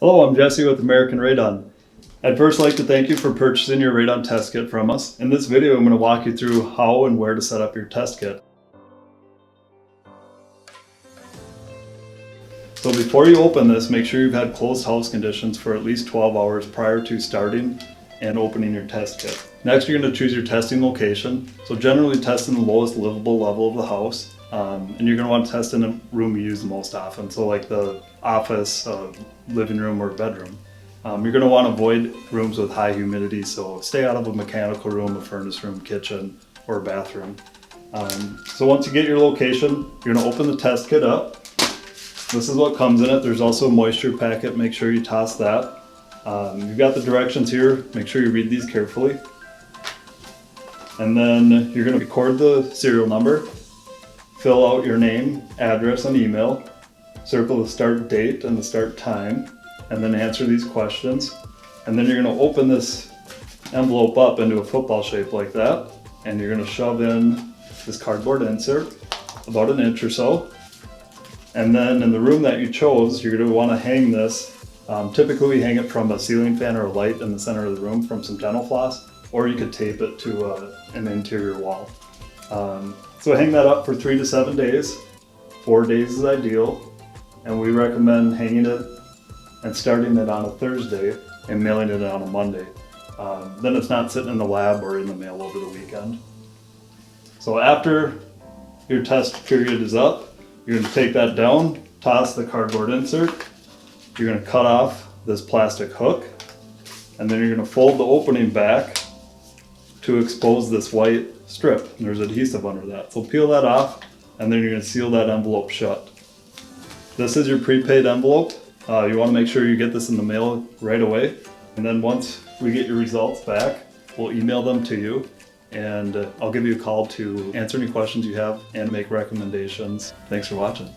Hello, I'm Jesse with American Radon. I'd first like to thank you for purchasing your radon test kit from us. In this video, I'm going to walk you through how and where to set up your test kit. So before you open this, make sure you've had closed house conditions for at least 12 hours prior to starting and opening your test kit. Next, you're going to choose your testing location. So generally test in the lowest livable level of the house. And you're going to want to test in the room you use the most often. So like the office, living room, or bedroom. You're going to want to avoid rooms with high humidity. So stay out of a mechanical room, a furnace room, kitchen, or a bathroom. So once you get your location, you're going to open the test kit up. This is what comes in it. There's also a moisture packet. Make sure you toss that. You've got the directions here. Make sure you read these carefully. And then you're going to record the serial number, fill out your name, address, and email, circle the start date and the start time, and then answer these questions. And then you're going to open this envelope up into a football shape like that, and you're going to shove in this cardboard insert about an inch or so. And then in the room that you chose, you're going to want to hang this. Typically we hang it from a ceiling fan or a light in the center of the room from some dental floss, or you could tape it to an interior wall. So hang that up for 3 to 7 days. 4 days is ideal, and we recommend hanging it and starting it on a Thursday and mailing it on a Monday. Then it's not sitting in the lab or in the mail over the weekend. So after your test period is up, you're going to take that down, toss the cardboard insert, you're going to cut off this plastic hook, and then you're going to fold the opening back to expose this white strip. There's adhesive under that. So peel that off, and then you're going to seal that envelope shut. This is your prepaid envelope. You want to make sure you get this in the mail right away. And then once we get your results back, we'll email them to you, and I'll give you a call to answer any questions you have and make recommendations. Thanks for watching.